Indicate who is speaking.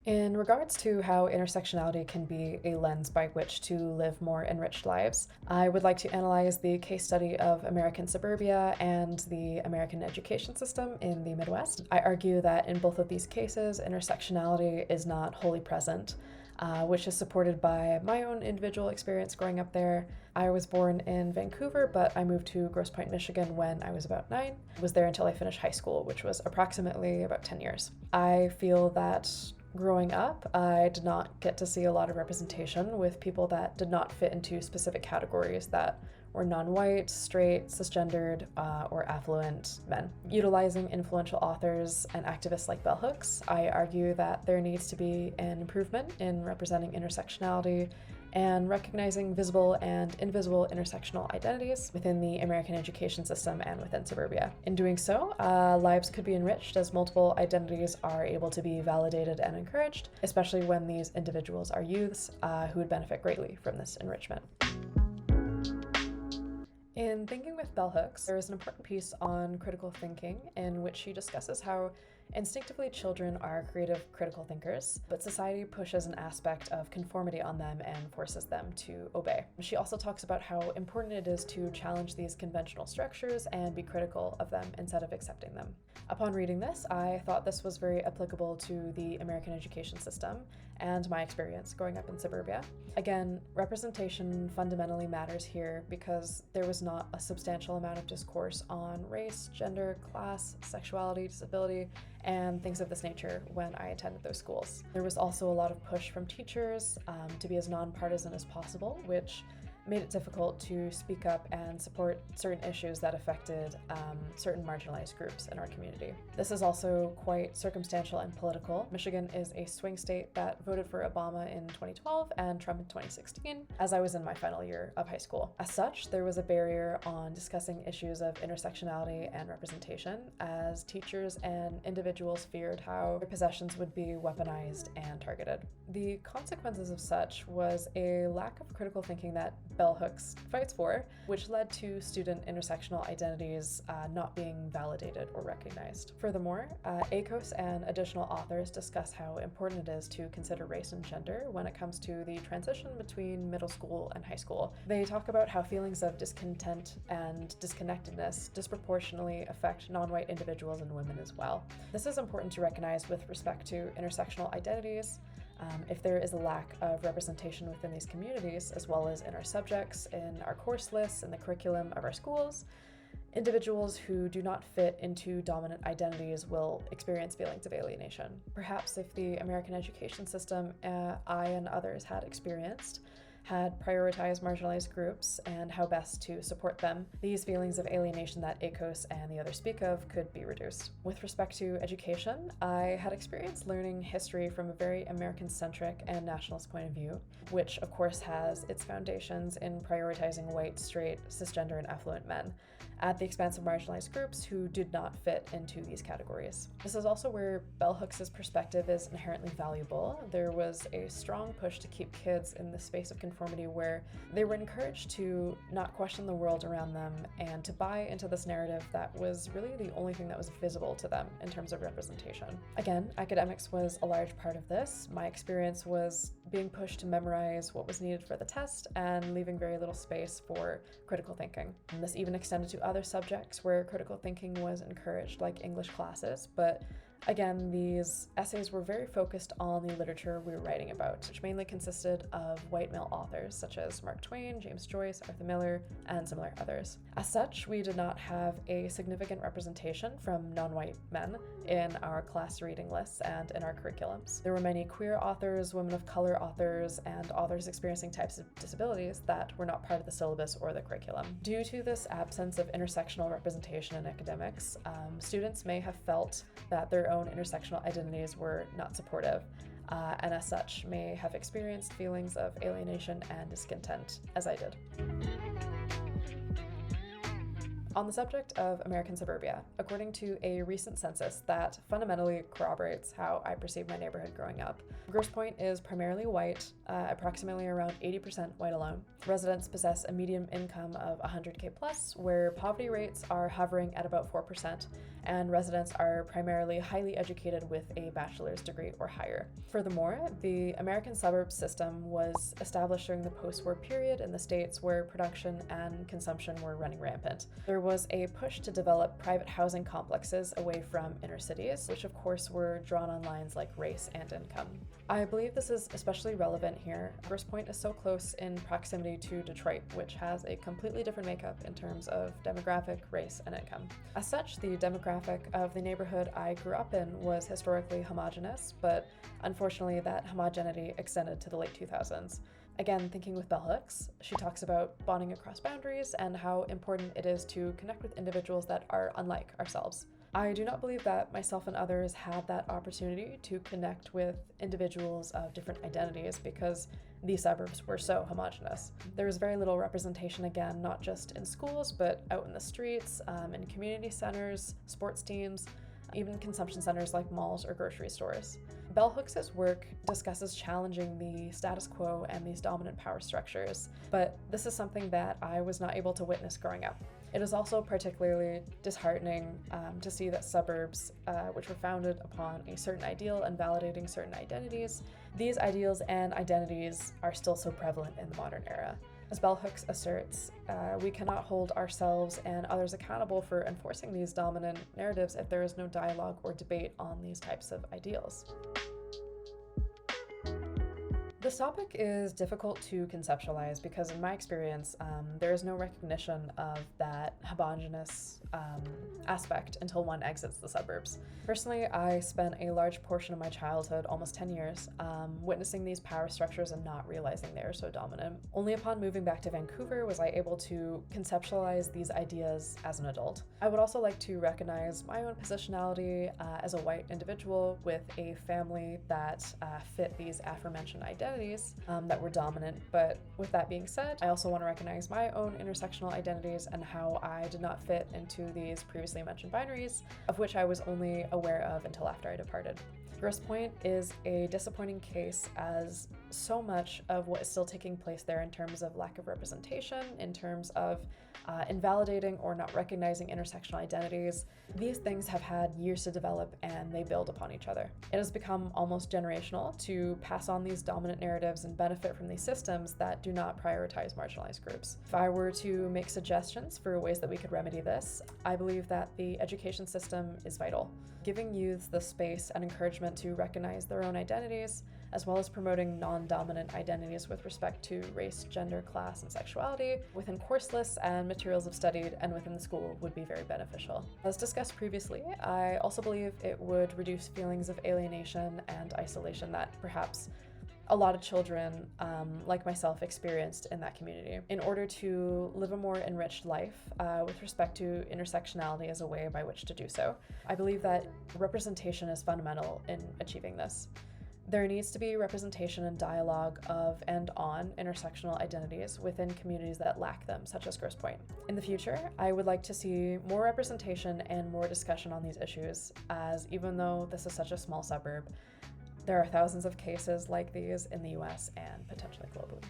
Speaker 1: In regards to how intersectionality can be a lens by which to live more enriched lives, I would like to analyze the case study of American suburbia and the American education system in the Midwest. I argue that in both of these cases, intersectionality is not wholly present, which is supported by my own individual experience growing up there. I was born in Vancouver, but I moved to Grosse Pointe, Michigan when I was about 9. I was there until I finished high school, which was approximately about 10 years. I feel that growing up, I did not get to see a lot of representation with people that did not fit into specific categories that were non-white, straight, cisgendered, or affluent men. Utilizing influential authors and activists like bell hooks, I argue that there needs to be an improvement in representing intersectionality and recognizing visible and invisible intersectional identities within the American education system and within suburbia. In doing so, lives could be enriched as multiple identities are able to be validated and encouraged, especially when these individuals are youths who would benefit greatly from this enrichment. In Thinking with Bell Hooks, there is an important piece on critical thinking in which she discusses how instinctively children are creative, critical thinkers, but society pushes an aspect of conformity on them and forces them to obey. She also talks about how important it is to challenge these conventional structures and be critical of them instead of accepting them. Upon reading this, I thought this was very applicable to the American education system and my experience growing up in suburbia. Again, representation fundamentally matters here because there was not a substantial amount of discourse on race, gender, class, sexuality, disability, and things of this nature when I attended those schools. There was also a lot of push from teachers to be as nonpartisan as possible, which made it difficult to speak up and support certain issues that affected certain marginalized groups in our community. This is also quite circumstantial and political. Michigan is a swing state that voted for Obama in 2012 and Trump in 2016, as I was in my final year of high school. As such, there was a barrier on discussing issues of intersectionality and representation, as teachers and individuals feared how their possessions would be weaponized and targeted. The consequences of such was a lack of critical thinking that bell hooks fights for, which led to student intersectional identities not being validated or recognized. Furthermore, ACOS and additional authors discuss how important it is to consider race and gender when it comes to the transition between middle school and high school. They talk about how feelings of discontent and disconnectedness disproportionately affect non-white individuals and women as well. This is important to recognize with respect to intersectional identities. If there is a lack of representation within these communities, as well as in our subjects, in our course lists, in the curriculum of our schools, individuals who do not fit into dominant identities will experience feelings of alienation. Perhaps if the American education system I and others had experienced had prioritized marginalized groups and how best to support them, these feelings of alienation that ACOS and the others speak of could be reduced. With respect to education, I had experienced learning history from a very American-centric and nationalist point of view, which of course has its foundations in prioritizing white, straight, cisgender, and affluent men, at the expense of marginalized groups who did not fit into these categories. This is also where bell hooks' perspective is inherently valuable. There was a strong push to keep kids in the space of conformity where they were encouraged to not question the world around them and to buy into this narrative that was really the only thing that was visible to them in terms of representation. Again, academics was a large part of this. My experience was being pushed to memorize what was needed for the test and leaving very little space for critical thinking. And this even extended to other subjects where critical thinking was encouraged, like English classes, but again, these essays were very focused on the literature we were writing about, which mainly consisted of white male authors such as Mark Twain, James Joyce, Arthur Miller, and similar others. As such, we did not have a significant representation from non-white men in our class reading lists and in our curriculums. There were many queer authors, women of color authors, and authors experiencing types of disabilities that were not part of the syllabus or the curriculum. Due to this absence of intersectional representation in academics, students may have felt that their own intersectional identities were not supportive, and as such may have experienced feelings of alienation and discontent, as I did. On the subject of American suburbia, according to a recent census that fundamentally corroborates how I perceived my neighborhood growing up, Grosse Pointe is primarily white, approximately around 80% white alone. Residents possess a median income of 100K plus, where poverty rates are hovering at about 4%, and residents are primarily highly educated with a bachelor's degree or higher. Furthermore, the American suburb system was established during the post-war period in the States where production and consumption were running rampant. There was a push to develop private housing complexes away from inner cities, which of course were drawn on lines like race and income. I believe this is especially relevant here. Grosse Pointe is so close in proximity to Detroit, which has a completely different makeup in terms of demographic, race, and income. As such, the demographic of the neighborhood I grew up in was historically homogenous, but unfortunately that homogeneity extended to the late 2000s. Again, thinking with bell hooks, she talks about bonding across boundaries and how important it is to connect with individuals that are unlike ourselves. I do not believe that myself and others had that opportunity to connect with individuals of different identities because these suburbs were so homogenous. There was very little representation, again, not just in schools, but out in the streets, in community centers, sports teams, even consumption centers like malls or grocery stores. Bell Hooks' work discusses challenging the status quo and these dominant power structures, but this is something that I was not able to witness growing up. It is also particularly disheartening to see that suburbs, which were founded upon a certain ideal and validating certain identities, these ideals and identities are still so prevalent in the modern era. As Bell Hooks asserts, we cannot hold ourselves and others accountable for enforcing these dominant narratives if there is no dialogue or debate on these types of ideals. This topic is difficult to conceptualize because in my experience, there is no recognition of that homogeneous aspect until one exits the suburbs. Personally, I spent a large portion of my childhood, almost 10 years, witnessing these power structures and not realizing they are so dominant. Only upon moving back to Vancouver was I able to conceptualize these ideas as an adult. I would also like to recognize my own positionality as a white individual with a family that fit these aforementioned identities that were dominant, but with that being said, I also want to recognize my own intersectional identities and how I did not fit into these previously mentioned binaries, of which I was only aware of until after I departed. Grosse Pointe is a disappointing case as so much of what is still taking place there in terms of lack of representation, in terms of invalidating or not recognizing intersectional identities. These things have had years to develop and they build upon each other. It has become almost generational to pass on these dominant narratives and benefit from these systems that do not prioritize marginalized groups. If I were to make suggestions for ways that we could remedy this, I believe that the education system is vital. Giving youths the space and encouragement to recognize their own identities, as well as promoting non-dominant identities with respect to race, gender, class, and sexuality within course lists and materials of studied and within the school would be very beneficial. As discussed previously, I also believe it would reduce feelings of alienation and isolation that perhaps a lot of children, like myself, experienced in that community. In order to live a more enriched life with respect to intersectionality as a way by which to do so, I believe that representation is fundamental in achieving this. There needs to be representation and dialogue of and on intersectional identities within communities that lack them, such as Grosse Pointe. In the future, I would like to see more representation and more discussion on these issues, as even though this is such a small suburb, there are thousands of cases like these in the US and potentially globally.